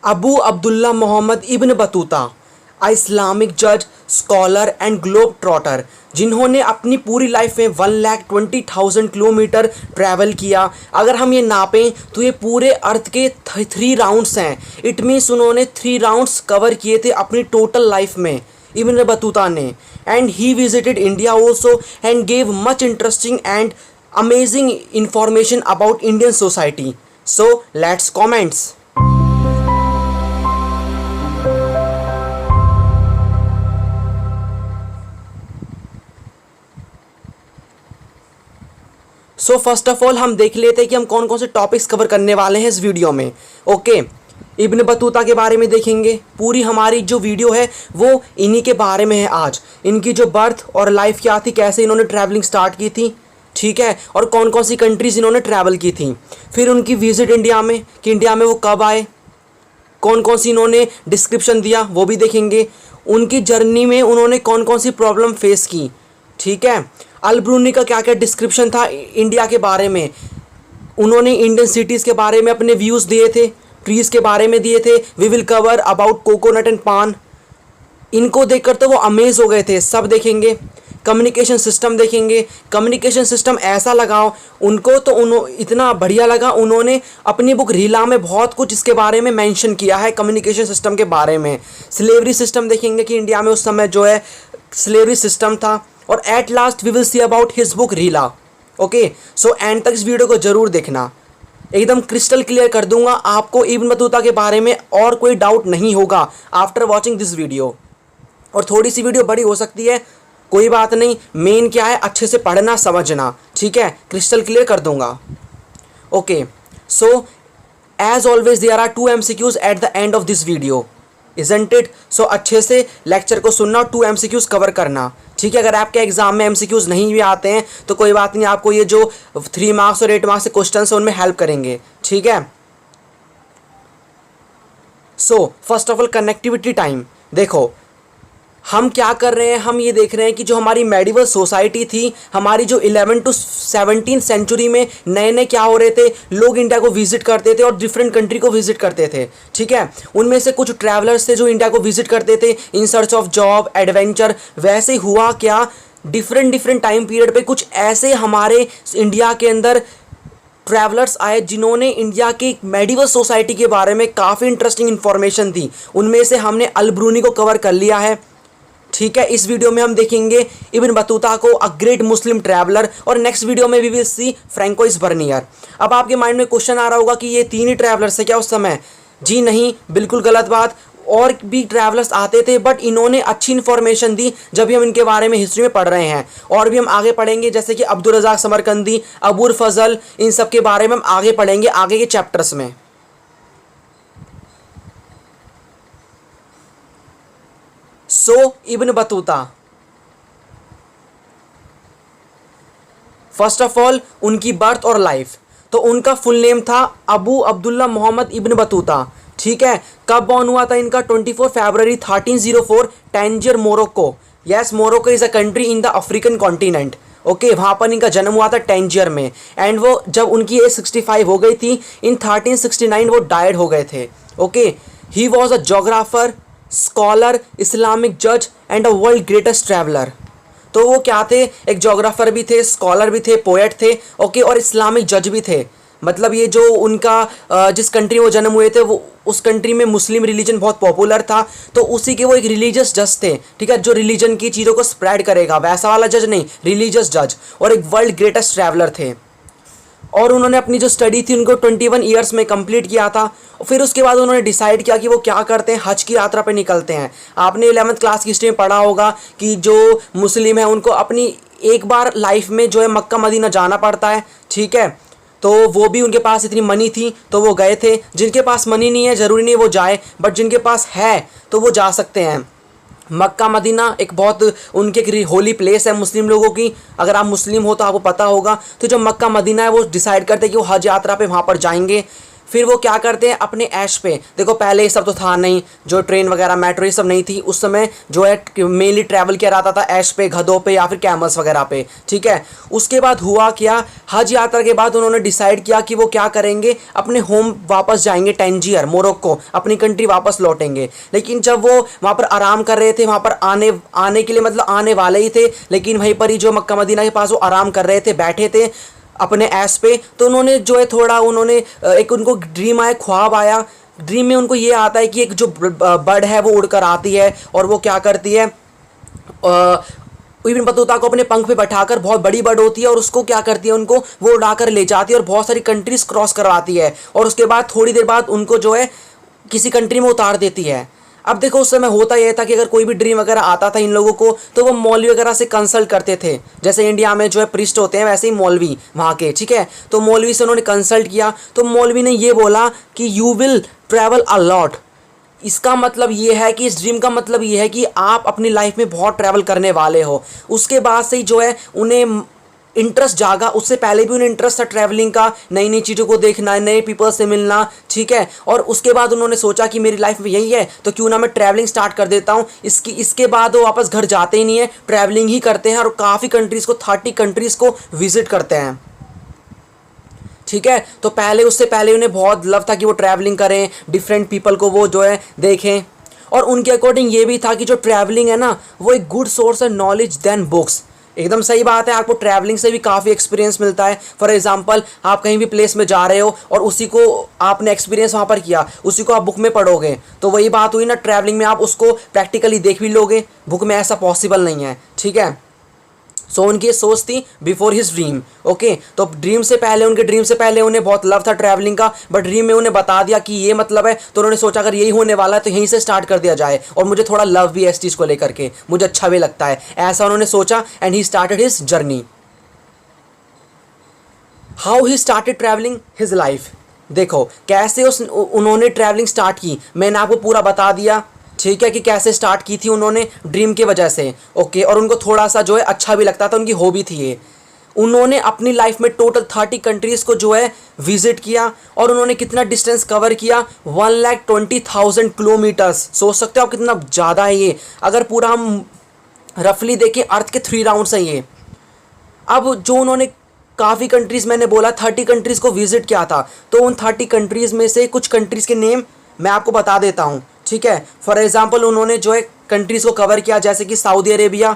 Abu Abdullah Mohammed Ibn Battuta, अ Islamic जज, scholar and globe trotter, जिन्होंने अपनी पूरी लाइफ में 1,20,000 किलोमीटर ट्रैवल किया। अगर हम ये नापें तो ये पूरे अर्थ के 3 राउंड्स हैं। इट मीन्स उन्होंने 3 राउंड्स कवर किए थे अपनी टोटल लाइफ में, इब्न बतूता ने। And he visited India also and gave much interesting and amazing information about Indian society. So let's comments. So first of all हम देख लेते हैं कि हम कौन कौन से टॉपिक्स कवर करने वाले हैं इस वीडियो में। ओके, इब्न बतूता के बारे में देखेंगे। पूरी हमारी जो वीडियो है वो इन्हीं के बारे में है आज। इनकी जो बर्थ और लाइफ क्या थी, कैसे इन्होंने ट्रैवलिंग स्टार्ट की थी, ठीक है, और कौन कौन सी कंट्रीज़ इन्होंने ट्रैवल की थी। फिर उनकी विजिट इंडिया में, कि इंडिया में वो कब आए, कौन कौन सी इन्होंने डिस्क्रिप्शन दिया वो भी देखेंगे। उनकी जर्नी में उन्होंने कौन कौन सी प्रॉब्लम फेस की, ठीक है। अल ब्रूनी का क्या क्या डिस्क्रिप्शन था इंडिया के बारे में। उन्होंने इंडियन सिटीज़ के बारे में अपने व्यूज़ दिए थे, ट्रीज़ के बारे में दिए थे। We will cover about coconut and paan. इनको देखकर तो वो अमेज हो गए थे, सब देखेंगे। कम्युनिकेशन सिस्टम देखेंगे। कम्युनिकेशन सिस्टम ऐसा लगा उनको, तो इतना बढ़िया लगा, उन्होंने अपनी बुक रीला में बहुत कुछ इसके बारे में मेंशन किया है कम्युनिकेशन सिस्टम के बारे में। स्लेवरी सिस्टम देखेंगे कि इंडिया में उस समय जो है स्लेवरी सिस्टम था। और at last we will see about his book Rihla. Okay, so end तक इस वीडियो को जरूर देखना, एकदम क्रिस्टल क्लियर कर दूंगा आपको इब्न बतूता के बारे में, और कोई डाउट नहीं होगा आफ्टर वॉचिंग दिस वीडियो। और थोड़ी सी वीडियो बड़ी हो सकती है, कोई बात नहीं, मेन क्या है अच्छे से पढ़ना समझना, ठीक है, क्रिस्टल क्लियर कर दूंगा। Okay, so as always there are 2 MCQs at the end of this video, isn't it. सो अच्छे से लेक्चर को सुनना और 2 MCQs कवर करना, ठीक है। अगर आपके एग्जाम में MCQs नहीं भी आते हैं तो कोई बात नहीं, आपको ये जो 3 मार्क्स और 8 मार्क्स के क्वेश्चन हैं उनमें हेल्प करेंगे, ठीक है। So first of all connectivity time. देखो हम क्या कर रहे हैं, हम ये देख रहे हैं कि जो हमारी मेडिवल सोसाइटी थी, हमारी जो 11 to 17 सेंचुरी में नए नए क्या हो रहे थे, लोग इंडिया को विजिट करते थे और डिफरेंट कंट्री को विजिट करते थे, ठीक है। उनमें से कुछ ट्रैवलर्स थे जो इंडिया को विजिट करते थे in search of job, adventure. वैसे हुआ क्या, डिफरेंट टाइम पीरियड पे कुछ ऐसे हमारे इंडिया के अंदर ट्रैवलर्स आए जिन्होंने इंडिया की मेडिवल सोसाइटी के बारे में काफ़ी इंटरेस्टिंग इन्फॉर्मेशन दी। उनमें से हमने अल ब्रूनी को कवर कर लिया है, ठीक है। इस वीडियो में हम देखेंगे इब्न बतूता को, अ ग्रेट मुस्लिम ट्रैवलर, और नेक्स्ट वीडियो में we will see Francois Bernier. अब आपके माइंड में क्वेश्चन आ रहा होगा कि ये 3 ही ट्रैवलर्स है क्या उस समय? जी नहीं, बिल्कुल गलत बात। और भी ट्रैवलर्स आते थे, बट इन्होंने अच्छी इन्फॉर्मेशन दी जब भी हम इनके बारे में हिस्ट्री में पढ़ रहे हैं। और भी हम आगे पढ़ेंगे, जैसे कि अब्दुल रज़ाक समरकंदी, अबूल फजल, इन सब के बारे में हम आगे पढ़ेंगे आगे के चैप्टर्स में। So Ibn Battuta, first of all उनकी बर्थ और लाइफ। तो उनका फुल नेम था Abu Abdullah Mohammed Ibn Battuta, ठीक है। कब बॉर्न हुआ था इनका? 24 फरवरी 1304, Tangier, Morocco. Yes, Morocco is a country in the African continent. Okay, वहाँ पर इनका जन्म हुआ था टैंजियर में। एंड वो जब उनकी एज 65 हो गई थी, इन 1369 वो डायड हो गए थे। Okay, he was a geographer, scholar, Islamic जज and a world greatest traveller. तो वो क्या थे? एक जोग्राफर भी थे, स्कॉलर भी थे, पोएट थे, ओके, और इस्लामिक जज भी थे। मतलब ये जो उनका जिस कंट्री में वो जन्म हुए थे, वो उस कंट्री में मुस्लिम रिलीजन बहुत पॉपुलर था, तो उसी के वो एक रिलीजियस जज थे, ठीक है, जो रिलीजन की चीज़ों को स्प्रेड करेगा, वैसा वाला जज नहीं, रिलीजियस जज। और एक वर्ल्ड ग्रेटेस्ट ट्रैवलर थे। और उन्होंने अपनी जो स्टडी थी उनको 21 ईयर्स में कंप्लीट किया था। फिर उसके बाद उन्होंने डिसाइड किया कि वो क्या करते हैं, हज की यात्रा पे निकलते हैं। आपने 11th क्लास की हिस्ट्री में पढ़ा होगा कि जो मुस्लिम है उनको अपनी एक बार लाइफ में जो है मक्का मदीना जाना पड़ता है, ठीक है। तो वो भी उनके पास इतनी मनी थी तो वो गए थे। जिनके पास मनी नहीं है ज़रूरी नहीं वो जाए, बट जिनके पास है तो वो जा सकते हैं। मक्का मदीना एक बहुत उनके एक होली प्लेस है मुस्लिम लोगों की। अगर आप मुस्लिम हो तो आपको पता होगा। तो जो मक्का मदीना है वो डिसाइड करते हैं कि वो हज यात्रा पे वहाँ पर जाएंगे। फिर वो क्या करते हैं अपने ऐश पे, देखो पहले ये सब तो था नहीं, जो ट्रेन वगैरह मेट्रो ये सब नहीं थी उस समय, जो है मेनली ट्रैवल किया जाता था ऐश पे, गधों पे या फिर कैमल्स वगैरह पे, ठीक है। उसके बाद हुआ क्या, हज यात्रा के बाद उन्होंने डिसाइड किया कि वो क्या करेंगे, अपने होम वापस जाएंगे, टैंजियर मोरक्को, अपनी कंट्री वापस लौटेंगे। लेकिन जब वो वहाँ पर आराम कर रहे थे, वहाँ पर आने के लिए मतलब आने वाले ही थे, लेकिन वहीं पर ही जो मक्का मदीना के पास वो आराम कर रहे थे, बैठे थे अपने ऐस पे, तो उन्होंने जो है थोड़ा उन्होंने एक उनको ड्रीम आया, ख्वाब आया। ड्रीम में उनको ये आता है कि एक जो बर्ड है वो उड़कर आती है और वो क्या करती है, इब्न बतूता को अपने पंख पे बैठाकर, बहुत बड़ी बर्ड होती है और उसको क्या करती है, उनको वो उड़ाकर ले जाती है और बहुत सारी कंट्रीज क्रॉस करवाती है और उसके बाद थोड़ी देर बाद उनको जो है किसी कंट्री में उतार देती है। अब देखो उस समय होता यह था कि अगर कोई भी ड्रीम वगैरह आता था इन लोगों को तो वो मौलवी वगैरह से कंसल्ट करते थे, जैसे इंडिया में जो है प्रीस्ट होते हैं वैसे ही मौलवी वहाँ के, ठीक है। तो मौलवी से उन्होंने कंसल्ट किया तो मौलवी ने ये बोला कि you will travel a lot. इसका मतलब ये है कि इस ड्रीम का मतलब ये है कि आप अपनी लाइफ में बहुत ट्रैवल करने वाले हो। उसके बाद से ही जो है उन्हें इंटरेस्ट जागा, उससे पहले भी उन्हें इंटरेस्ट था ट्रैवलिंग का, नई नई चीज़ों को देखना, नए पीपल से मिलना, ठीक है। और उसके बाद उन्होंने सोचा कि मेरी लाइफ में यही है तो क्यों ना मैं ट्रैवलिंग स्टार्ट कर देता हूँ। इसके बाद वो वापस घर जाते ही नहीं है, ट्रैवलिंग ही करते हैं और काफ़ी कंट्रीज़ को 30 कंट्रीज़ को विजिट करते हैं, ठीक है। तो पहले उससे पहले उन्हें बहुत लव था कि वो ट्रैवलिंग करें, डिफरेंट पीपल को वो जो है देखें। और उनके अकॉर्डिंग ये भी था कि जो ट्रैवलिंग है ना वो एक गुड सोर्स है नॉलेज देन बुक्स। एकदम सही बात है, आपको ट्रैवलिंग से भी काफ़ी एक्सपीरियंस मिलता है। फॉर एग्जांपल आप कहीं भी प्लेस में जा रहे हो और उसी को आपने एक्सपीरियंस वहाँ पर किया, उसी को आप बुक में पढ़ोगे तो वही बात हुई ना, ट्रैवलिंग में आप उसको प्रैक्टिकली देख भी लोगे, बुक में ऐसा पॉसिबल नहीं है, ठीक है। सो उनकी सोच थी बिफोर हिज ड्रीम, ओके। तो उनके ड्रीम से पहले उन्हें बहुत लव था ट्रैवलिंग का, बट ड्रीम में उन्हें बता दिया कि ये मतलब है, तो उन्होंने सोचा अगर यही होने वाला है तो यहीं से स्टार्ट कर दिया जाए। और मुझे थोड़ा लव भी है इस चीज़ को लेकर के, मुझे अच्छा भी लगता है, ऐसा उन्होंने सोचा and he started his journey. How he started travelling his life, देखो कैसे उन्होंने ट्रैवलिंग स्टार्ट की, मैंने आपको पूरा बता दिया, ठीक है, कि कैसे स्टार्ट की थी उन्होंने ड्रीम की वजह से, ओके। और उनको थोड़ा सा जो है अच्छा भी लगता था, उनकी हॉबी थी ये। उन्होंने अपनी लाइफ में टोटल 30 कंट्रीज़ को जो है विजिट किया और उन्होंने कितना डिस्टेंस कवर किया, 1,20,000 किलोमीटर्स। सोच सकते हो आप कितना ज़्यादा है ये, अगर पूरा हम रफली देखें अर्थ के 3 राउंड्स हैं ये। अब जो उन्होंने काफ़ी कंट्रीज़, मैंने बोला 30 कंट्रीज़ को विजिट किया था, तो उन 30 कंट्रीज़ में से कुछ कंट्रीज़ के नेम मैं आपको बता देता हूँ, ठीक है। फॉर एग्जांपल उन्होंने जो है कंट्रीज़ को कवर किया, जैसे कि सऊदी अरेबिया,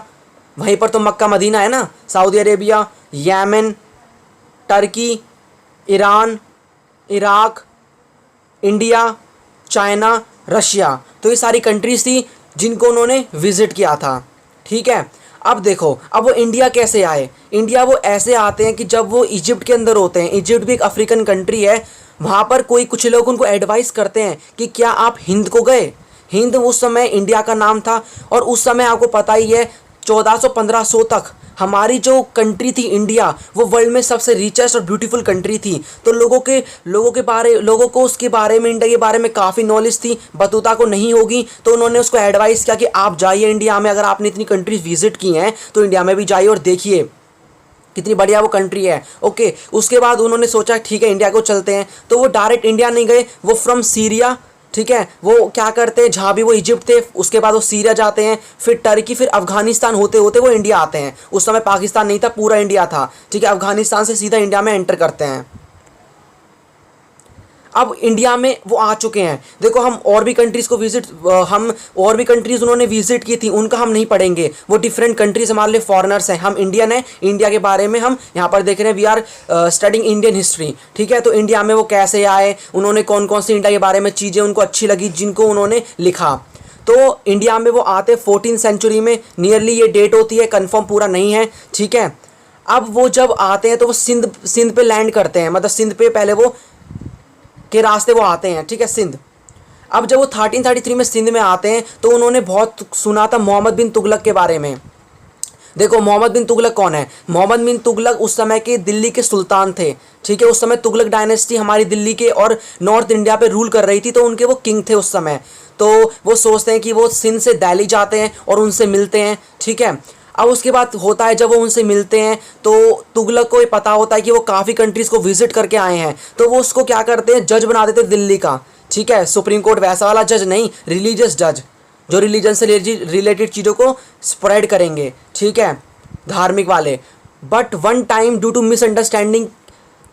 वहीं पर तो मक्का मदीना है ना, Saudi Arabia, Yemen, Turkey, Iran, Iraq, India, China, Russia, तो ये सारी कंट्रीज़ थी जिनको उन्होंने विज़िट किया था, ठीक है। अब देखो, अब वो इंडिया कैसे आए, इंडिया वो ऐसे आते हैं कि जब वो इजिप्ट के अंदर होते हैं, इजिप्ट भी एक अफ्रीकन कंट्री है, वहाँ पर कुछ लोग उनको एडवाइस करते हैं कि क्या आप हिंद को गए। हिंद उस समय इंडिया का नाम था और उस समय आपको पता ही है 1400-1500 तक हमारी जो कंट्री थी इंडिया, वो वर्ल्ड में सबसे रिचेस्ट और ब्यूटीफुल कंट्री थी। तो लोगों को उसके बारे में, इंडिया के बारे में काफ़ी नॉलेज थी, बतूता को नहीं होगी, तो उन्होंने उसको एडवाइस किया कि आप जाइए इंडिया में, अगर आपने इतनी कंट्रीज विजिट की हैं तो इंडिया में भी जाइए और देखिए कितनी बढ़िया वो कंट्री है, ओके। उसके बाद उन्होंने सोचा ठीक है इंडिया को चलते हैं, तो वो डायरेक्ट इंडिया नहीं गए, वो फ्रॉम सीरिया, ठीक है, वो क्या करते हैं, जहाँ भी वो इजिप्ट थे उसके बाद वो सीरिया जाते हैं, फिर टर्की, फिर अफगानिस्तान होते होते वो इंडिया आते हैं। उस समय पाकिस्तान नहीं था, पूरा इंडिया था, ठीक है। अफगानिस्तान से सीधा इंडिया में एंटर करते हैं। अब इंडिया में वो आ चुके हैं, देखो हम और भी कंट्रीज़ को उन्होंने विजिट की थी, उनका हम नहीं पढ़ेंगे, वो डिफरेंट कंट्रीज़ हमारे लिए फॉरेनर्स हैं, हम इंडियन हैं, इंडिया के बारे में हम यहाँ पर देख रहे हैं, we are studying Indian history, ठीक है। तो इंडिया में वो कैसे आए, उन्होंने कौन कौन सी इंडिया के बारे में चीज़ें उनको अच्छी लगी जिनको उन्होंने लिखा। तो इंडिया में वो आते 14th सेंचुरी में, नियरली ये डेट होती है, कन्फर्म पूरा नहीं है, ठीक है। अब वो जब आते हैं तो वो सिंध पे लैंड करते हैं, मतलब सिंध पे पहले वो के रास्ते वो आते हैं, ठीक है, सिंध। अब जब वो 1333 में सिंध में आते हैं तो उन्होंने बहुत सुना था मोहम्मद बिन तुगलक के बारे में। देखो मोहम्मद बिन तुगलक कौन है, मोहम्मद बिन तुगलक उस समय के दिल्ली के सुल्तान थे, ठीक है। उस समय तुगलक डायनेस्टी हमारी दिल्ली के और नॉर्थ इंडिया पे रूल कर रही थी, तो उनके वो किंग थे उस समय। तो वो सोचते हैं कि वो सिंध से दिल्ली जाते हैं और उनसे मिलते हैं, ठीक है। अब उसके बाद होता है जब वो उनसे मिलते हैं तो तुगलक को ये पता होता है कि वो काफ़ी कंट्रीज़ को विजिट करके आए हैं, तो वो उसको क्या करते हैं, जज बना देते हैं दिल्ली का। ठीक है, सुप्रीम कोर्ट वैसा वाला जज नहीं, रिलीजियस जज, जो रिलीजन से रिलेटेड चीज़ों को स्प्रेड करेंगे। ठीक है, धार्मिक वाले। But one time due to misunderstanding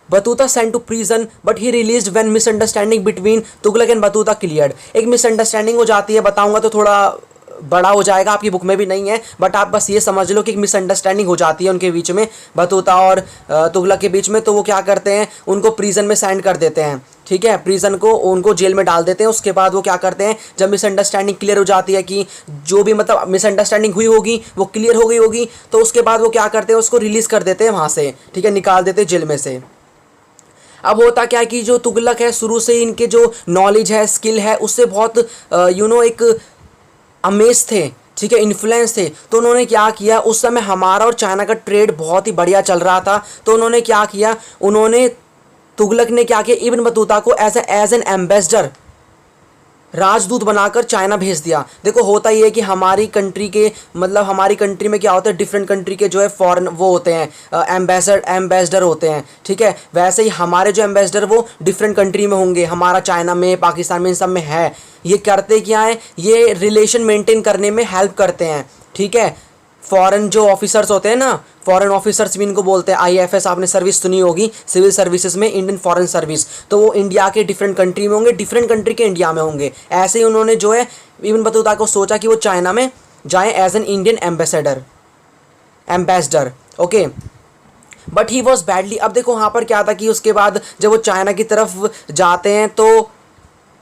Battuta sent to prison but he released when misunderstanding between Tughlaq and Battuta cleared. एक मिसअंडरस्टैंडिंग हो जाती है, बताऊंगा तो थोड़ा बड़ा हो जाएगा, आपकी बुक में भी नहीं है, बट आप बस ये समझ लो कि एक मिसअंडरस्टैंडिंग हो जाती है उनके बीच में, बतूता और तुगलक के बीच में। तो वो क्या करते हैं, उनको प्रिजन में सेंड कर देते हैं। ठीक है, प्रिजन को, उनको जेल में डाल देते हैं। उसके बाद वो क्या करते हैं, जब मिसअंडरस्टैंडिंग क्लियर हो जाती है कि जो भी मतलब मिसअंडरस्टैंडिंग हुई होगी वो क्लियर हो गई होगी, तो उसके बाद वो क्या करते हैं, उसको रिलीज़ कर देते हैं वहाँ से। ठीक है, निकाल देते हैं जेल में से। अब होता क्या है कि जो तुगलक है शुरू से इनके जो नॉलेज है, स्किल है, उससे बहुत एक अमेज थे। ठीक है, इन्फ्लुएंस थे। तो उन्होंने क्या किया, उस समय हमारा और चाइना का ट्रेड बहुत ही बढ़िया चल रहा था। तो उन्होंने क्या किया, तुगलक ने क्या किया, इब्न बतूता को एज एन एम्बेसडर, राजदूत बनाकर चाइना भेज दिया। देखो होता ही है कि हमारी कंट्री के मतलब हमारी कंट्री में क्या होता है, डिफरेंट कंट्री के जो है फॉरेन वो होते हैं एम्बेसडर होते हैं। ठीक है, वैसे ही हमारे जो एम्बेसडर वो डिफरेंट कंट्री में होंगे, हमारा चाइना में, पाकिस्तान में, इन सब में है। ये करते क्या है, ये रिलेशन मेंटेन करने में हेल्प करते हैं। ठीक है, फॉरेन जो ऑफिसर्स होते हैं ना, फॉरेन ऑफिसर्स भी इनको बोलते हैं। आईएफएस आपने सर्विस सुनी होगी, सिविल सर्विसेज में, इंडियन फॉरेन सर्विस। तो वो इंडिया के डिफरेंट कंट्री में होंगे, डिफरेंट कंट्री के इंडिया में होंगे। ऐसे ही उन्होंने जो है इब्न बतूता को सोचा कि वो चाइना में जाएं as an Indian ambassador. Okay, but he was badly. अब देखो वहाँ पर क्या था कि उसके बाद जब वो चाइना की तरफ जाते हैं तो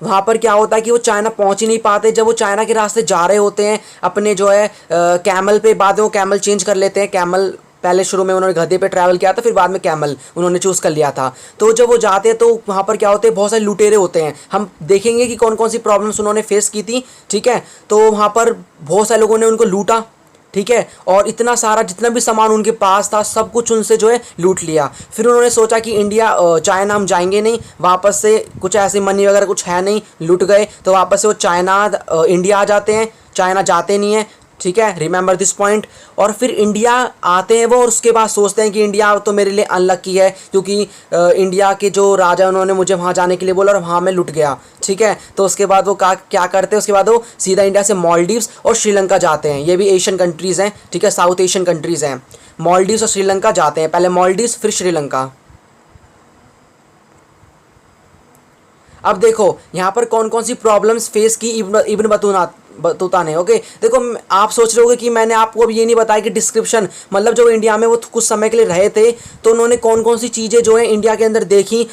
वहाँ पर क्या होता है कि वो चाइना पहुँच ही नहीं पाते। जब वो चाइना के रास्ते जा रहे होते हैं अपने जो है कैमल पे, बाद में वो कैमल चेंज कर लेते हैं। कैमल पहले शुरू में उन्होंने गधे पे ट्रैवल किया था, फिर बाद में कैमल उन्होंने चूज़ कर लिया था। तो जब वो जाते हैं तो वहाँ पर क्या होते हैं, बहुत सारे लुटेरे होते हैं। हम देखेंगे कि कौन कौन सी प्रॉब्लम्स उन्होंने फेस की थी। ठीक है, तो वहाँ पर बहुत सारे लोगों ने उनको लूटा। ठीक है, और इतना सारा जितना भी सामान उनके पास था सब कुछ उनसे जो है लूट लिया। फिर उन्होंने सोचा कि चाइना हम जाएंगे नहीं, वापस से कुछ ऐसी मनी वगैरह कुछ है नहीं, लूट गए। तो वापस से वो इंडिया आ जाते हैं, चाइना जाते नहीं हैं। ठीक है, रिमेंबर दिस पॉइंट। और फिर इंडिया आते हैं वो, और उसके बाद सोचते हैं कि इंडिया तो मेरे लिए अनलक्की है, क्योंकि इंडिया के जो राजा उन्होंने मुझे वहाँ जाने के लिए बोला और वहाँ मैं लुट गया। ठीक है, तो उसके बाद वो क्या करते हैं, उसके बाद वो सीधा इंडिया से मालदीव्स और श्रीलंका जाते हैं। ये भी एशियन कंट्रीज़ हैं। ठीक है, साउथ एशियन कंट्रीज़ हैं। मालदीव्स और श्रीलंका जाते हैं, पहले मालदीव्स फिर श्रीलंका। अब देखो यहाँ पर कौन कौन सी प्रॉब्लम्स फेस की इब्न बतूता ने। ओके, देखो आप सोच रहे होगे कि मैंने आपको अब ये नहीं बताया कि डिस्क्रिप्शन, मतलब जो इंडिया में वो कुछ समय के लिए रहे थे तो उन्होंने कौन कौन सी चीज़ें जो है इंडिया के अंदर देखी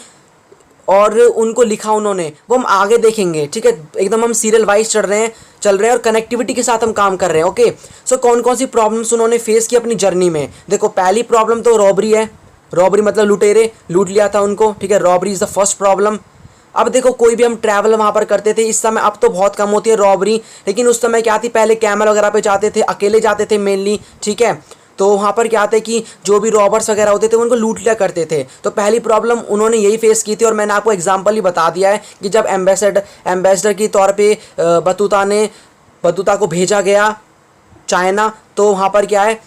और उनको लिखा उन्होंने, वो हम आगे देखेंगे। ठीक है, एकदम हम सीरियल वाइज चल रहे हैं और कनेक्टिविटी के साथ हम काम कर रहे हैं। ओके, सो कौन कौन सी प्रॉब्लम्स उन्होंने फेस की अपनी जर्नी में। देखो पहली प्रॉब्लम तो रॉबरी है। रॉबरी मतलब लुटेरे, लूट लिया था उनको। ठीक है, robbery is the first problem. अब देखो कोई भी हम ट्रैवल वहाँ पर करते थे, इस समय अब तो बहुत कम होती है रॉबरी, लेकिन उस समय क्या थी, पहले कैमल वगैरह पे जाते थे, अकेले जाते थे मेनली। ठीक है, तो वहाँ पर क्या था कि जो भी रॉबर्स वगैरह होते थे उनको लूट लिया करते थे। तो पहली प्रॉब्लम उन्होंने यही फेस की थी, और मैंने आपको एग्जांपल ही बता दिया है कि जब एम्बेसडर के तौर पे बतूता को भेजा गया चाइना, तो वहाँ पर क्या है,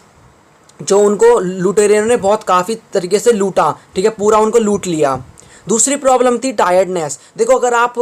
जो उनको लुटेरियनों ने बहुत काफ़ी तरीके से लूटा। ठीक है, पूरा उनको लूट लिया। दूसरी प्रॉब्लम थी टायर्डनेस। देखो अगर आप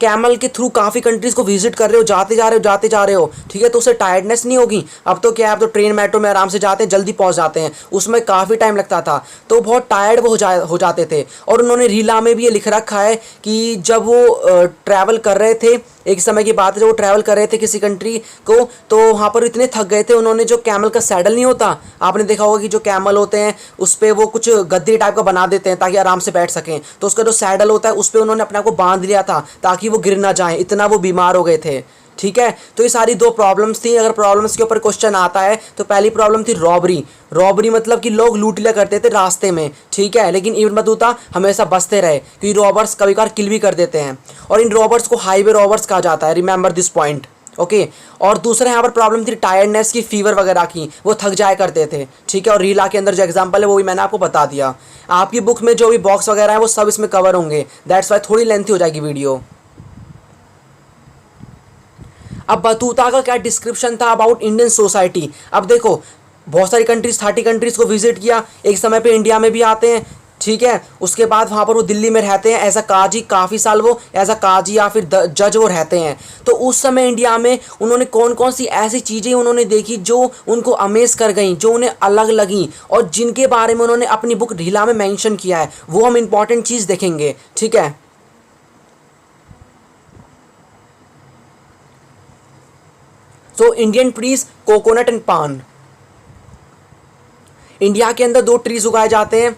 कैमल के थ्रू काफ़ी कंट्रीज़ को विजिट कर रहे हो, जाते जा रहे हो, ठीक है, तो उससे टायर्डनेस नहीं होगी। अब तो क्या है, आप तो ट्रेन मेट्रो में आराम से जाते हैं, जल्दी पहुंच जाते हैं। उसमें काफ़ी टाइम लगता था, तो बहुत टायर्ड वो हो जाते थे। और उन्होंने रीला में भी ये लिख रखा है कि जब वो ट्रैवल कर रहे थे, एक समय की बात है, जब वो ट्रैवल कर रहे थे किसी कंट्री को, तो वहाँ पर इतने थक गए थे, उन्होंने जो कैमल का सैडल नहीं होता, आपने देखा होगा कि जो कैमल होते हैं उस पर वो कुछ गद्दी टाइप का बना देते हैं ताकि आराम से बैठ सकें। तो उसका जो सैडल होता है उस पर उन्होंने अपने आप को बांध लिया था ताकि वो गिर ना जाए, इतना वो बीमार हो गए थे। ठीक है, तो ये सारी दो प्रॉब्लम्स थी। अगर प्रॉब्लम्स के ऊपर क्वेश्चन आता है तो पहली प्रॉब्लम थी रॉबरी मतलब कि लोग लूट लिया करते थे रास्ते में। ठीक है, लेकिन इब्न बतूता हमेशा बचते रहे क्योंकि रॉबर्स कभी कभार किल भी कर देते हैं, और इन रॉबर्स को हाईवे रॉबर्स कहा जाता है। Remember this point. ओके, और दूसरा यहाँ पर प्रॉब्लम थी टायर्डनेस की, फीवर वगैरह की, वो थक जाया करते थे। ठीक है, और रीला के अंदर जो एग्जांपल है वो भी मैंने आपको बता दिया। आपकी बुक में जो भी बॉक्स वगैरह है वो सब इसमें कवर होंगे, दैट्स वाई थोड़ी लेंथी हो जाएगी वीडियो। अब बतूता का क्या डिस्क्रिप्शन था अबाउट इंडियन सोसाइटी। अब देखो बहुत सारी कंट्रीज 30 कंट्रीज़ को विजिट किया, एक समय पे इंडिया में भी आते हैं, ठीक है। उसके बाद वहाँ पर वो दिल्ली में रहते हैं एज अ काजी, काफ़ी साल वो एज अ काजी या फिर जज वो रहते हैं। तो उस समय इंडिया में उन्होंने कौन कौन सी ऐसी चीज़ें उन्होंने देखी जो उनको अमेज कर गई, जो उन्हें अलग लगी और जिनके बारे में उन्होंने अपनी बुक ढीला में मेंशन किया है, वो हम इंपॉर्टेंट चीज़ देखेंगे, ठीक है। तो इंडियन ट्रीज कोकोनट एंड पान। इंडिया के अंदर 2 ट्रीज उगाए जाते हैं,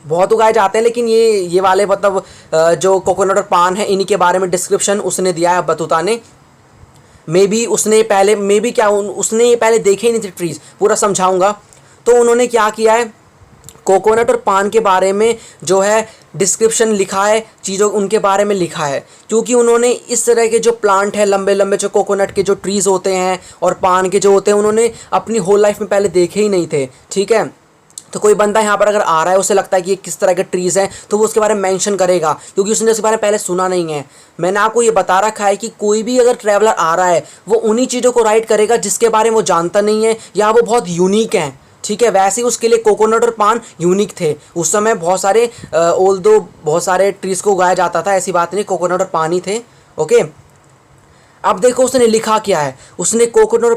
बहुत उगाए जाते हैं, लेकिन ये वाले मतलब जो कोकोनट और पान है इन्हीं के बारे में डिस्क्रिप्शन उसने दिया है बतूता ने। मे बी उसने पहले उसने ये पहले देखे ही नहीं थे ट्रीज, पूरा समझाऊंगा। तो उन्होंने क्या किया है, कोकोनट और पान के बारे में जो है डिस्क्रिप्शन लिखा है, चीज़ों उनके बारे में लिखा है, क्योंकि उन्होंने इस तरह के जो प्लांट है लंबे लंबे जो कोकोनट के जो ट्रीज़ होते हैं और पान के जो होते हैं उन्होंने अपनी होल लाइफ में पहले देखे ही नहीं थे, ठीक है। तो कोई बंदा यहाँ पर अगर आ रहा है, उसे लगता है कि ये किस तरह के ट्रीज़ हैं, तो वो उसके बारे में मेंशन करेगा, क्योंकि उसने उसके बारे में पहले सुना नहीं है। मैंने आपको ये बता रखा है कि कोई भी अगर ट्रैवलर आ रहा है वो उन्हीं चीज़ों को राइट करेगा जिसके बारे में वो जानता नहीं है या वो बहुत यूनिक हैं, ठीक है। वैसे ही उसके लिए कोकोनट और पान यूनिक थे। उस समय बहुत सारे बहुत सारे ट्रीज़ को उगाया जाता था, ऐसी बात नहीं, कोकोनट और पान ही थे, ओके। अब देखो उसने लिखा क्या है, उसने कोकोनट और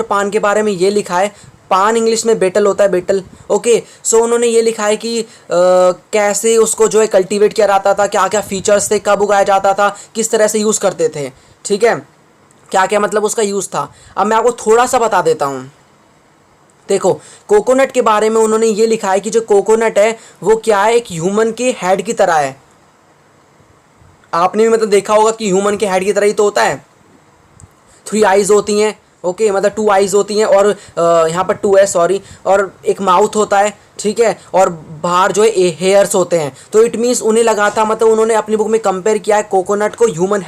पान के बारे में ये लिखा है, पान इंग्लिश में बेटल होता है, बेटल, ओके। सो उन्होंने ये लिखा है कि कैसे उसको जो है कल्टीवेट किया जाता था, क्या क्या फीचर्स थे, कब उगाया जाता था, किस तरह से यूज़ करते थे, ठीक है, क्या क्या मतलब उसका यूज़ था। अब मैं आपको थोड़ा सा बता देता हूँ। देखो कोकोनट के बारे में उन्होंने ये लिखा है कि जो कोकोनट है वो क्या है, एक ह्यूमन के हेड की तरह है। आपने भी मतलब देखा होगा कि ह्यूमन के हेड की तरह ही तो होता है, 3 आइज़ होती हैं, ओके, मतलब 2 आइज़ होती हैं और यहाँ पर 2 है, सॉरी, और एक माउथ होता है, ठीक है, और बाहर जो है हेयर्स होते हैं। तो इट मीन्स उन्हें लगा था, मतलब उन्होंने अपनी बुक में कंपेयर किया है कोकोनट को ह्यूमन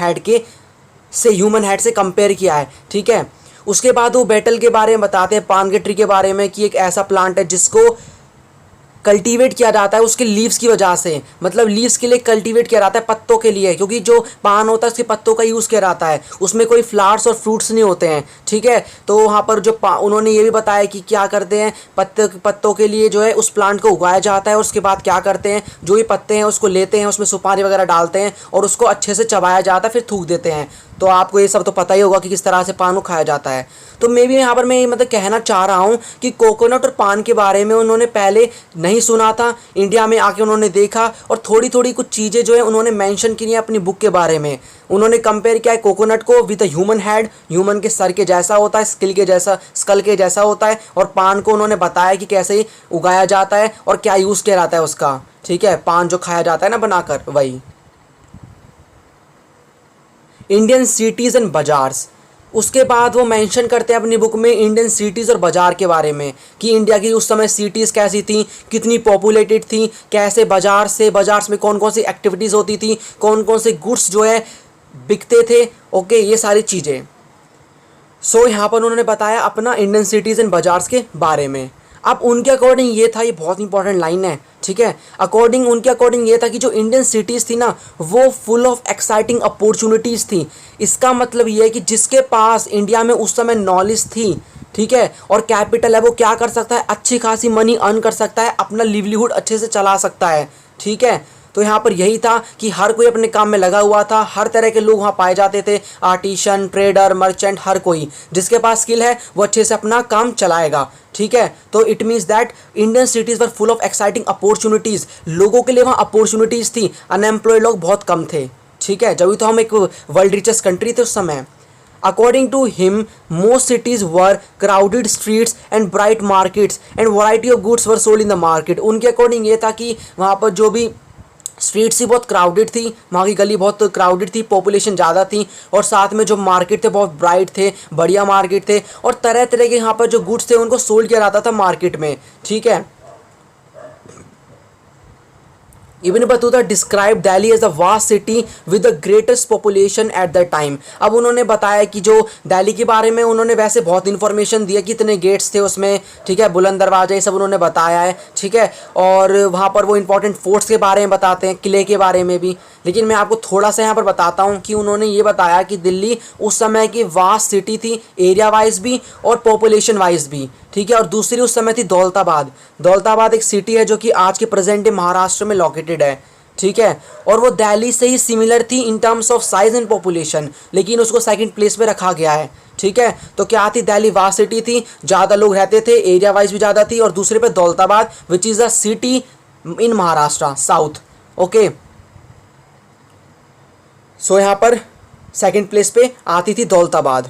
हेड से कंपेयर किया है, ठीक है। उसके बाद वो बेटल के बारे में बताते हैं, पान के ट्री के बारे में, कि एक ऐसा प्लांट है जिसको कल्टीवेट किया जाता है उसके लीव्स की वजह से, मतलब लीव्स के लिए कल्टीवेट किया जाता है, पत्तों के लिए, क्योंकि जो पान होता है उसके पत्तों का यूज़ किया जाता है, उसमें कोई फ्लावर्स और फ्रूट्स नहीं होते हैं, ठीक है। तो वहाँ पर जो उन्होंने ये भी बताया कि क्या करते हैं, पत्तों के लिए जो है उस प्लांट को उगाया जाता है, और उसके बाद क्या करते हैं, जो ये पत्ते हैं उसको लेते हैं, उसमें सुपारी वगैरह डालते हैं और उसको अच्छे से चबाया जाता है, फिर थूक देते हैं। तो आपको ये सब तो पता ही होगा कि किस तरह से पान को खाया जाता है। तो मे भी यहाँ पर मैं मतलब कहना चाह रहा हूँ कि कोकोनट और पान के बारे में उन्होंने पहले नहीं सुना था, इंडिया में आके उन्होंने देखा और थोड़ी थोड़ी कुछ चीज़ें जो है उन्होंने मेंशन की है अपनी बुक के बारे में। उन्होंने कंपेयर किया है कोकोनट को with a human head, human के सर के जैसा होता है, स्कल के जैसा होता है, और पान को उन्होंने बताया कि कैसे उगाया जाता है और क्या यूज़ किया जाता है उसका, ठीक है, पान जो खाया जाता है ना बनाकर, वही। इंडियन सिटीज़ एंड बाज़ार्स, उसके बाद वो मेंशन करते हैं अपनी बुक में इंडियन सिटीज़ और बाज़ार के बारे में, कि इंडिया की उस समय सिटीज़ कैसी थी, कितनी पॉपुलेटेड थी, कैसे बाज़ार में कौन कौन सी एक्टिविटीज़ होती थी, कौन कौन से गुड्स जो है बिकते थे, ओके, ये सारी चीज़ें। सो यहाँ पर उन्होंने बताया अपना इंडियन सिटीज़ एंड बाज़ार्स के बारे में। अब उनके अकॉर्डिंग ये था, ये बहुत इंपॉर्टेंट लाइन है, ठीक है। उनके अकॉर्डिंग ये था कि जो इंडियन सिटीज़ थी ना वो फुल ऑफ एक्साइटिंग अपॉर्चुनिटीज़ थी। इसका मतलब ये है कि जिसके पास इंडिया में उस समय नॉलेज थी, ठीक है, और कैपिटल है, वो क्या कर सकता है, अच्छी खासी मनी अर्न कर सकता है, अपना लिवलीहुड अच्छे से चला सकता है, ठीक है। तो यहाँ पर यही था कि हर कोई अपने काम में लगा हुआ था, हर तरह के लोग वहाँ पाए जाते थे, आर्टिशन, ट्रेडर, मर्चेंट, हर कोई जिसके पास स्किल है वो अच्छे से अपना काम चलाएगा, ठीक है। तो it means that Indian cities were full of exciting opportunities, लोगों के लिए वहाँ अपॉर्चुनिटीज़ थी, अनएम्प्लॉयड लोग बहुत कम थे, ठीक है, जब तो हम एक वर्ल्ड रिचेस्ट कंट्री थे उस समय। According to him, most cities were crowded streets and bright markets and variety of goods were sold in the market. उनके अकॉर्डिंग ये था कि वहाँ पर जो भी स्ट्रीट्स ही बहुत क्राउडेड थी, वहाँ की गली बहुत क्राउडेड थी, पॉपुलेशन ज़्यादा थी, और साथ में जो मार्केट थे बहुत ब्राइट थे, बढ़िया मार्केट थे, और तरह तरह के यहाँ पर जो गुड्स थे उनको सोल्ड किया जाता था मार्केट में, ठीक है। Ibn Battuta describe Delhi as a vast city with the greatest population at the time. अब उन्होंने बताया कि जो दिल्ली के बारे में उन्होंने वैसे बहुत इन्फॉर्मेशन दी है, कितने गेट्स थे उसमें, ठीक है, बुलंद दरवाजे, ये सब उन्होंने बताया है, ठीक है। और वहाँ पर वो इंपॉर्टेंट फोर्ट्स के बारे में बताते हैं, किले के बारे में भी। लेकिन मैं आपको थोड़ा सा यहाँ पर बताता हूँ कि उन्होंने ये बताया कि दिल्ली उस समय की वास्ट सिटी थी, एरिया वाइज भी और पॉपुलेशन वाइज भी, ठीक है। और दूसरी उस समय थी दौलताबाद। दौलताबाद एक सिटी है जो कि आज के प्रेजेंट डे महाराष्ट्र में लोकेटेड है, ठीक है। और वो दिल्ली से ही सिमिलर थी in terms of size and population, लेकिन उसको सेकंड प्लेस पे रखा गया है, ठीक है। तो क्या थी, दिल्ली वास्ट सिटी थी, ज़्यादा लोग रहते थे, एरिया वाइज भी ज़्यादा थी। और दूसरे पे Daulatabad which is a city in Maharashtra south, okay. So यहाँ पर सेकंड प्लेस पे आती थी दौलताबाद।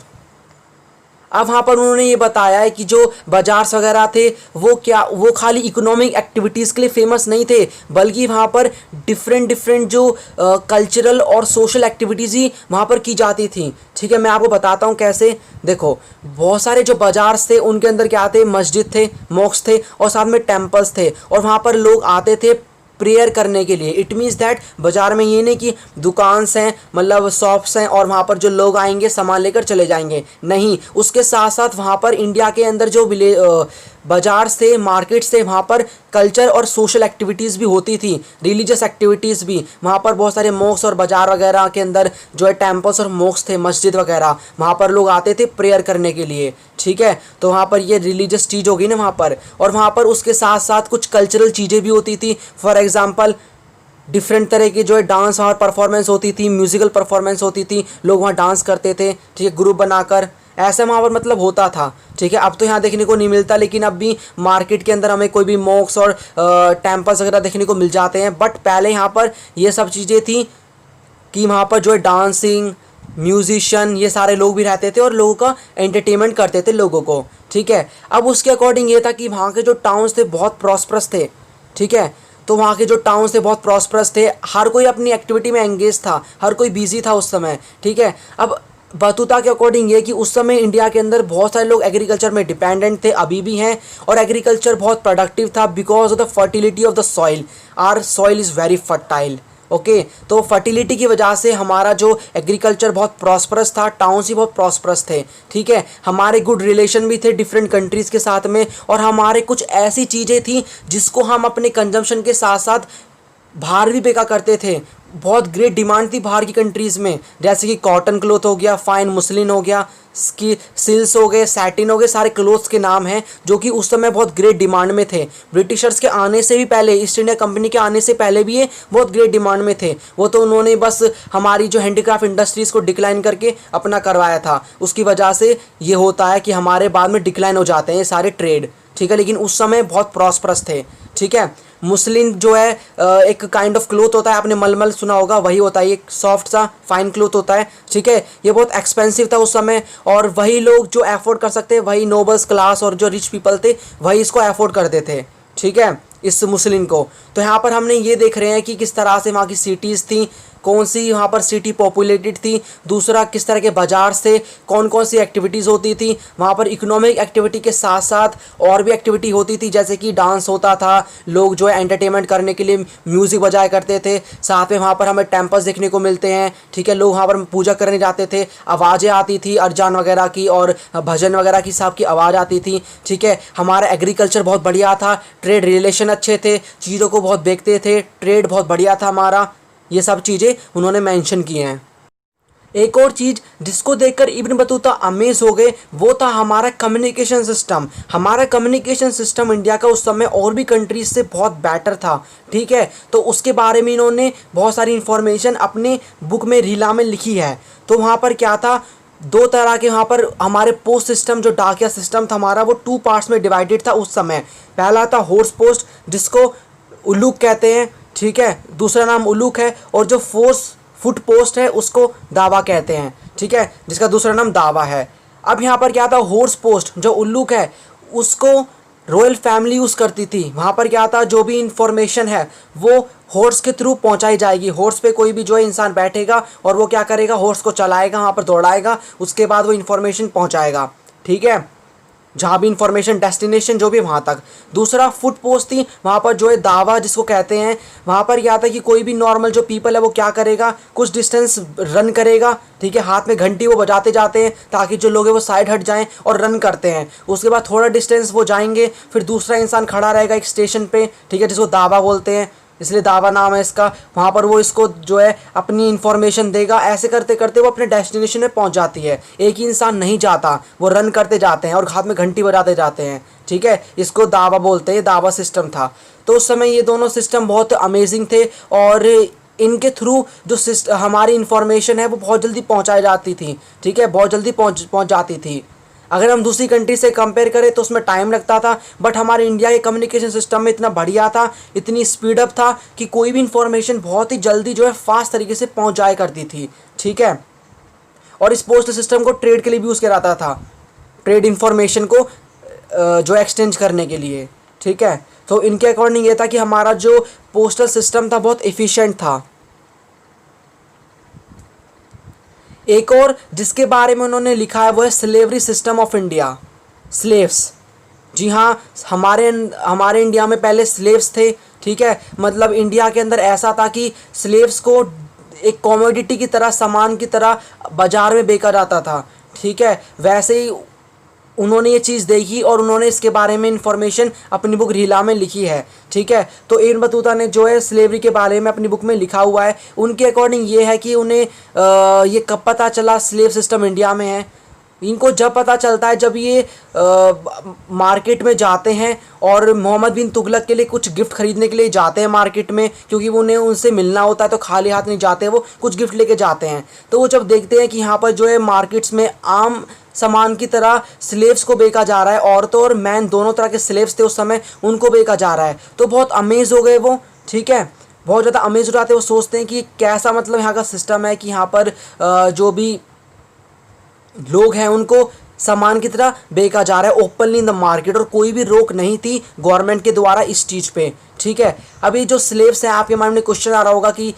अब वहाँ पर उन्होंने ये बताया है कि जो बाजार्स वगैरह थे वो खाली इकोनॉमिक एक्टिविटीज़ के लिए फेमस नहीं थे, बल्कि वहाँ पर डिफरेंट जो कल्चरल और सोशल एक्टिविटीज़ ही वहाँ पर की जाती थी, ठीक है। मैं आपको बताता हूँ कैसे। देखो, बहुत सारे जो बाजार्स थे उनके अंदर क्या थे, मस्जिद थे, मॉस्क थे और साथ में टेम्पल्स थे। और वहाँ पर लोग आते थे प्रेयर करने के लिए। इट मीन्स दैट बाज़ार में ये नहीं कि दुकान हैं, मतलब शॉप्स हैं और वहाँ पर जो लोग आएंगे सामान लेकर चले जाएंगे, नहीं। उसके साथ साथ वहाँ पर इंडिया के अंदर जो बाजार से, मार्केट्स से, वहाँ पर कल्चर और सोशल एक्टिविटीज़ भी होती थी, रिलीजियस एक्टिविटीज़ भी। वहाँ पर बहुत सारे मॉस्क और बाज़ार वगैरह के अंदर जो है टेम्पल्स और मॉस्क थे, मस्जिद वगैरह, वहाँ पर लोग आते थे प्रेयर करने के लिए, ठीक है। तो वहाँ पर ये रिलीजियस चीज़ होगी ना वहाँ पर। और वहाँ पर उसके साथ साथ कुछ कल्चरल चीज़ें भी होती थी। फॉर एग्ज़ाम्पल डिफरेंट तरह की जो है डांस और परफॉर्मेंस होती थी, म्यूज़िकल परफॉर्मेंस होती थी, लोग वहाँ डांस करते थे, ठीक है, ग्रुप बनाकर। ऐसा वहाँ पर मतलब होता था, ठीक है। अब तो यहाँ देखने को नहीं मिलता, लेकिन अब भी मार्केट के अंदर हमें कोई भी मॉक्स और टेम्पल्स वगैरह देखने को मिल जाते हैं। बट पहले यहाँ पर ये सब चीज़ें थी कि वहाँ पर जो है डांसिंग, म्यूजिशियन, ये सारे लोग भी रहते थे और लोगों का एंटरटेनमेंट करते थे लोगों को, ठीक है। अब उसके अकॉर्डिंग ये था कि वहाँ के जो टाउन्स थे बहुत प्रॉस्परस थे, ठीक है। तो वहाँ के जो टाउन्स थे बहुत प्रॉस्परस थे, हर कोई अपनी एक्टिविटी में एंगेज था, हर कोई बिजी था उस समय, ठीक है। अब बतूता के अकॉर्डिंग ये कि उस समय इंडिया के अंदर बहुत सारे लोग एग्रीकल्चर में डिपेंडेंट थे, अभी भी हैं। और एग्रीकल्चर बहुत प्रोडक्टिव था because of the fertility of the soil. Our soil is very fertile, okay. तो फर्टिलिटी की वजह से हमारा जो एग्रीकल्चर बहुत प्रॉस्परस था, टाउन्स ही बहुत प्रॉस्परस थे, ठीक है। हमारे गुड रिलेशन भी थे डिफरेंट कंट्रीज़ के साथ में। और हमारे कुछ ऐसी चीज़ें थी जिसको हम अपने कंजम्पशन के साथ साथ बाहर भी बेचा करते थे। बहुत ग्रेट डिमांड थी बाहर की कंट्रीज़ में, जैसे कि कॉटन क्लोथ हो गया, फाइन मुस्लिन हो गया, सिल्स हो गए, सैटिन हो गए, सारे क्लोथ्स के नाम हैं जो कि उस समय बहुत ग्रेट डिमांड में थे। ब्रिटिशर्स के आने से भी पहले, ईस्ट इंडिया कंपनी के आने से पहले भी ये बहुत ग्रेट डिमांड में थे। वो तो उन्होंने बस हमारी जो हैंडीक्राफ्ट इंडस्ट्रीज़ को डिक्लाइन करके अपना करवाया था, उसकी वजह से ये होता है कि हमारे बाद में डिक्लाइन हो जाते हैं ये सारे ट्रेड, ठीक है। लेकिन उस समय बहुत प्रॉस्परस थे, ठीक है। मुस्लिन जो है एक काइंड ऑफ क्लोथ होता है, आपने मलमल सुना होगा, वही होता है, एक सॉफ्ट सा फाइन क्लोथ होता है, ठीक है। ये बहुत एक्सपेंसिव था उस समय और वही लोग जो अफोर्ड कर सकते हैं, वही नोबल्स क्लास और जो रिच पीपल थे वही इसको अफोर्ड करते थे, ठीक है, इस मुस्लिन को। तो यहाँ पर हमने ये देख रहे हैं कि किस तरह से वहाँ की सिटीज़ थी, कौन सी वहाँ पर सिटी पॉपुलेटेड थी, दूसरा किस तरह के बाजार से कौन कौन सी एक्टिविटीज़ होती थी। वहाँ पर इकोनॉमिक एक्टिविटी के साथ साथ और भी एक्टिविटी होती थी, जैसे कि डांस होता था, लोग जो है एंटरटेनमेंट करने के लिए म्यूज़िक बजाया करते थे। साथ में वहाँ पर हमें टेम्पल्स देखने को मिलते हैं, ठीक है, लोग वहाँ पर पूजा करने जाते थे, आवाज़ें आती थी अरजान वगैरह की और भजन वगैरह की, सब की आवाज़ आती थी, ठीक है। हमारा एग्रीकल्चर बहुत बढ़िया था, ट्रेड रिलेशन अच्छे थे, चीज़ों को बहुत बेचते थे, ट्रेड बहुत बढ़िया था हमारा। ये सब चीज़ें उन्होंने मेंशन की हैं। एक और चीज़ जिसको देखकर इब्न बतूता अमेज हो गए वो था हमारा कम्युनिकेशन सिस्टम। हमारा कम्युनिकेशन सिस्टम इंडिया का उस समय और भी कंट्रीज से बहुत बेटर था, ठीक है। तो उसके बारे में इन्होंने बहुत सारी इन्फॉर्मेशन अपने बुक में रीला में लिखी है। तो वहाँ पर क्या था, दो तरह के वहाँ पर हमारे पोस्ट सिस्टम, जो डाकिया सिस्टम था हमारा, वो 2 पार्ट्स में डिवाइडेड था उस समय। पहला था हॉर्स पोस्ट जिसको उल्लूक कहते हैं, ठीक है, दूसरा नाम उल्लूक है। और जो फुट पोस्ट है उसको दावा कहते हैं, ठीक है, जिसका दूसरा नाम दावा है। अब यहाँ पर क्या था, हॉर्स पोस्ट जो उल्लूक है उसको रॉयल फैमिली यूज़ करती थी। वहाँ पर क्या था, जो भी इंफॉर्मेशन है वो हॉर्स के थ्रू पहुँचाई जाएगी। हॉर्स पे कोई भी जो है इंसान बैठेगा और वो क्या करेगा, हॉर्स को चलाएगा, वहाँ पर दौड़ाएगा, उसके बाद वो इन्फॉर्मेशन पहुँचाएगा, ठीक है। जहाँ भी इंफॉर्मेशन डेस्टिनेशन जो भी वहाँ तक। दूसरा फुट पोस्ट थी, वहाँ पर जो है दावा जिसको कहते हैं, वहाँ पर क्या था कि कोई भी नॉर्मल जो पीपल है वो क्या करेगा, कुछ डिस्टेंस रन करेगा, ठीक है, हाथ में घंटी वो बजाते जाते हैं ताकि जो लोग हैं वो साइड हट जाएं और रन करते हैं। उसके बाद थोड़ा डिस्टेंस वो जाएंगे, फिर दूसरा इंसान खड़ा रहेगा एक स्टेशन पे, ठीक है, जिसको दावा बोलते हैं, इसलिए दावा नाम है इसका। वहाँ पर वो इसको जो है अपनी इन्फॉर्मेशन देगा। ऐसे करते करते वो अपने डेस्टिनेशन में पहुँच जाती है। एक ही इंसान नहीं जाता, वो रन करते जाते हैं और हाथ में घंटी बजाते जाते हैं, ठीक है, इसको दावा बोलते हैं। दावा सिस्टम था। तो उस समय ये दोनों सिस्टम बहुत अमेजिंग थे और इनके थ्रू जो हमारी इन्फॉर्मेशन है वो बहुत जल्दी पहुँचाई जाती थी, ठीक है, बहुत जल्दी पहुँच जाती थी। अगर हम दूसरी कंट्री से कंपेयर करें तो उसमें टाइम लगता था, बट हमारे इंडिया के कम्युनिकेशन सिस्टम में इतना बढ़िया था, इतनी स्पीड अप था कि कोई भी इंफॉर्मेशन बहुत ही जल्दी जो है फास्ट तरीके से पहुंच जाया करती थी, ठीक है। और इस पोस्टल सिस्टम को ट्रेड के लिए भी यूज़ किया जाता था, ट्रेड इंफॉर्मेशन को जो एक्सचेंज करने के लिए, ठीक है। तो इनके अकॉर्डिंग ये था कि हमारा जो पोस्टल सिस्टम था बहुत एफिशिएंट था। एक और जिसके बारे में उन्होंने लिखा है वो है slavery system of India. Slaves, जी हाँ, हमारे इंडिया में पहले स्लेव्स थे, ठीक है। मतलब इंडिया के अंदर ऐसा था कि स्लेव्स को एक कॉमोडिटी की तरह, सामान की तरह बाजार में बेचा जाता था, ठीक है। वैसे ही उन्होंने ये चीज़ देखी और उन्होंने इसके बारे में इंफॉर्मेशन अपनी बुक रीला में लिखी है, ठीक है। तो इब्न बतूता ने जो है स्लेवरी के बारे में अपनी बुक में लिखा हुआ है। उनके अकॉर्डिंग ये है कि उन्हें ये कब पता चला स्लेव सिस्टम इंडिया में है। इनको जब पता चलता है जब ये मार्केट में जाते हैं और मोहम्मद बिन तुगलक के लिए कुछ गिफ्ट खरीदने के लिए जाते हैं मार्केट में, क्योंकि वो उन्हें उनसे मिलना होता है, तो खाली हाथ नहीं जाते, वो कुछ गिफ्ट लेके जाते हैं। तो वो जब देखते हैं कि यहाँ पर जो है मार्केट्स में आम सामान की तरह स्लेव्स को बेचा जा रहा है, औरतों और मैन दोनों तरह के स्लेव्स थे उस समय, उनको बेचा जा रहा है, तो बहुत अमेज हो गए वो, ठीक है। बहुत ज़्यादा अमेज हो जाते हैं। वो सोचते हैं कि कैसा मतलब यहाँ का सिस्टम है कि यहाँ पर जो भी लोग हैं उनको सामान की तरह बेचा जा रहा है ओपनली इन द मार्केट, और कोई भी रोक नहीं थी गवर्नमेंट के द्वारा इस चीज़ पे, ठीक है। अभी जो स्लेव्स हैं, आपके माइंड में क्वेश्चन आ रहा होगा कि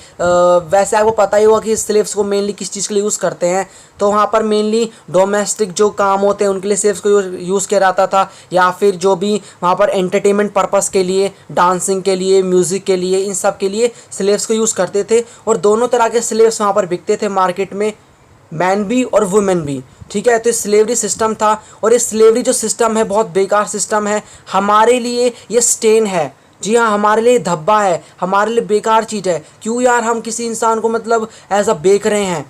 वैसे आपको पता ही होगा कि स्लेव्स को मेनली किस चीज़ के लिए यूज़ करते हैं। तो वहाँ पर मेनली डोमेस्टिक जो काम होते हैं उनके लिए स्लेव्स को यूज़ किया जाता था, या फिर जो भी वहाँ पर एंटरटेनमेंट पर्पज़ के लिए, डांसिंग के लिए, म्यूज़िक के लिए, इन सब के लिए स्लेव्स को यूज़ करते थे। और दोनों तरह के स्लेव्स वहाँ पर बिकते थे मार्केट में, मैन भी और वुमेन भी, ठीक है। तो स्लेवरी सिस्टम था, और ये स्लेवरी जो सिस्टम है बहुत बेकार सिस्टम है। हमारे लिए ये स्टेन है, जी हाँ, हमारे लिए धब्बा है, हमारे लिए बेकार चीज़ है। क्यों यार हम किसी इंसान को मतलब ऐसा बेच रहे हैं।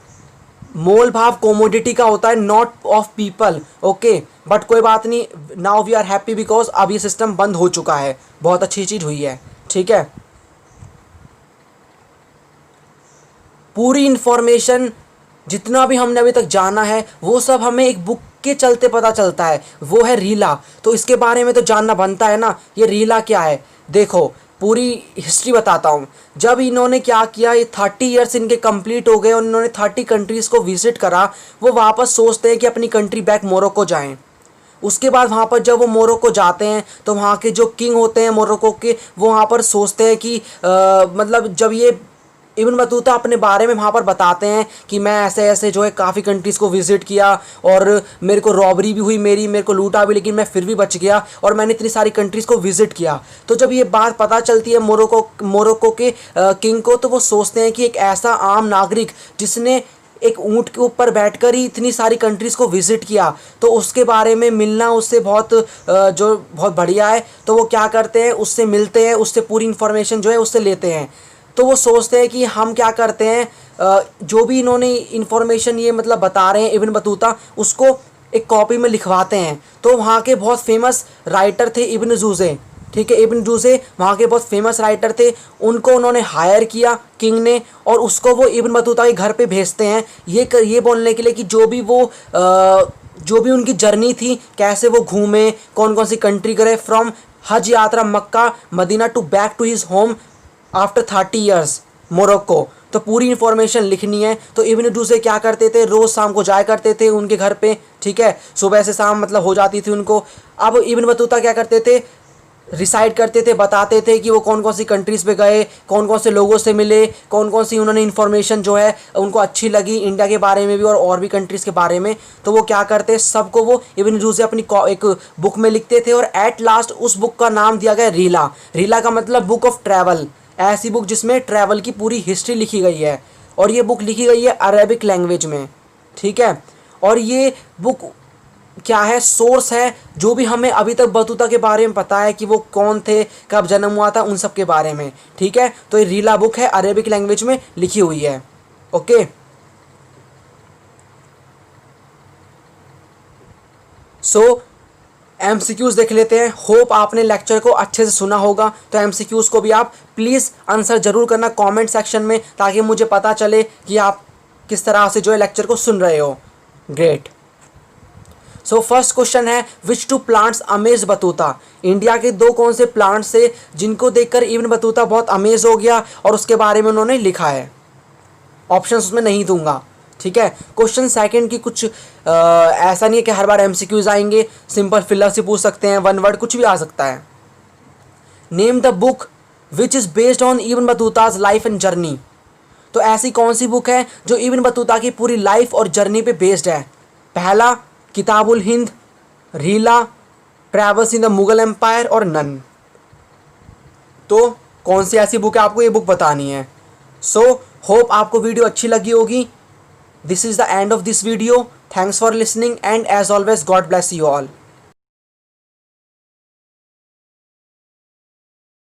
मोल भाव कोमोडिटी का होता है, not of people, okay. But कोई बात नहीं, now we are happy because अब ये सिस्टम बंद हो चुका है, बहुत अच्छी चीज़ हुई है, ठीक है। पूरी इन्फॉर्मेशन जितना भी हमने अभी तक जाना है वो सब हमें एक बुक के चलते पता चलता है, वो है रीला। तो इसके बारे में तो जानना बनता है ना, ये रीला क्या है। देखो पूरी हिस्ट्री बताता हूँ। जब इन्होंने क्या किया, ये 30 ईयर्स इनके कंप्लीट हो गए और इन्होंने 30 कंट्रीज़ को विजिट करा। वो वापस सोचते हैं कि अपनी कंट्री बैक मोरक्को जाएं। उसके बाद वहाँ पर जब वो मोरक्को जाते हैं तो वहाँ के जो किंग होते हैं मोरक्को के, वो वहाँ पर सोचते हैं कि मतलब जब ये इब्न बतूता अपने बारे में वहाँ पर बताते हैं कि मैं ऐसे ऐसे जो है काफ़ी कंट्रीज़ को विज़िट किया और मेरे को रॉबरी भी हुई, मेरे को लूटा भी, लेकिन मैं फिर भी बच गया और मैंने इतनी सारी कंट्रीज़ को विज़िट किया। तो जब ये बात पता चलती है मोरक्को के किंग को, तो वो सोचते हैं कि एक ऐसा आम नागरिक जिसने एक ऊँट के ऊपर बैठकर ही इतनी सारी कंट्रीज़ को विज़िट किया, तो उसके बारे में मिलना उससे बहुत जो बहुत बढ़िया है। तो वो क्या करते हैं, उससे मिलते हैं, उससे पूरी इन्फॉर्मेशन जो है उससे लेते हैं। तो वो सोचते हैं कि हम क्या करते हैं, जो भी इन्होंने इन्फॉर्मेशन ये मतलब बता रहे हैं इब्न बतूता, उसको एक कॉपी में लिखवाते हैं। तो वहाँ के बहुत फेमस राइटर थे इब्न जूज़े, ठीक है। इब्न जूज़े वहाँ के बहुत फेमस राइटर थे, उनको उन्होंने हायर किया किंग ने, और उसको वो इब्न बतूता के घर पे भेजते हैं ये बोलने के लिए कि जो भी उनकी जर्नी थी, कैसे वो घूमे, कौन कौन सी कंट्री गए, फ्रॉम हज यात्रा Mecca Medina to back to his home after 30 years Morocco. तो पूरी इन्फॉर्मेशन लिखनी है। तो इब्न जूज़े क्या करते थे, रोज़ शाम को जाया करते थे उनके घर पे, ठीक है। सुबह से शाम मतलब हो जाती थी उनको। अब इब्न बतूता क्या करते थे, रिसाइड करते थे, बताते थे कि वो कौन कौन सी कंट्रीज़ पे गए, कौन कौन से लोगों से मिले, कौन कौन सी उन्होंने इन्फॉर्मेशन जो है उनको अच्छी लगी इंडिया के बारे में भी और भी कंट्रीज़ के बारे में। तो वो क्या करते, सबको वो इब्न जूज़े अपनी एक बुक में लिखते थे, और एट लास्ट उस बुक का नाम दिया गया रीला। रीला का मतलब बुक ऑफ ट्रैवल, ऐसी बुक जिसमें ट्रैवल की पूरी हिस्ट्री लिखी गई है, और ये बुक लिखी गई है अरेबिक लैंग्वेज में, ठीक है। और ये बुक क्या है, सोर्स है जो भी हमें अभी तक बतूता के बारे में पता है कि वो कौन थे, कब जन्म हुआ था, उन सब के बारे में, ठीक है। तो ये रीला बुक है, अरेबिक लैंग्वेज में लिखी हुई है। ओके, सो एमसीक्यूज़ देख लेते हैं। होप आपने लेक्चर को अच्छे से सुना होगा, तो एमसीक्यूज़ को भी आप प्लीज़ आंसर ज़रूर करना कमेंट सेक्शन में, ताकि मुझे पता चले कि आप किस तरह से जो है लेक्चर को सुन रहे हो। ग्रेट। सो फर्स्ट क्वेश्चन है, which two plants amaze Battuta. India के दो कौन से प्लांट्स से जिनको देखकर इब्न बतूता बहुत अमेज हो गया और उसके बारे में उन्होंने लिखा है। ऑप्शंस उसमें नहीं दूंगा, ठीक है। क्वेश्चन सेकंड की कुछ ऐसा नहीं है कि हर बार एमसीक्यूज आएंगे, सिंपल फिलर से पूछ सकते हैं, वन वर्ड कुछ भी आ सकता है। Name the book which is based on Ibn Battuta's life and journey. तो ऐसी कौन सी बुक है जो इब्न बतूता की पूरी लाइफ और जर्नी पे बेस्ड है। पहला Kitabul Hind, Rihla, travels in the Mughal empire और नन। तो कौन सी ऐसी बुक है, आपको ये बुक बतानी है। सो होप आपको वीडियो अच्छी लगी होगी। This is the end of this video. Thanks for listening and as always God bless you all.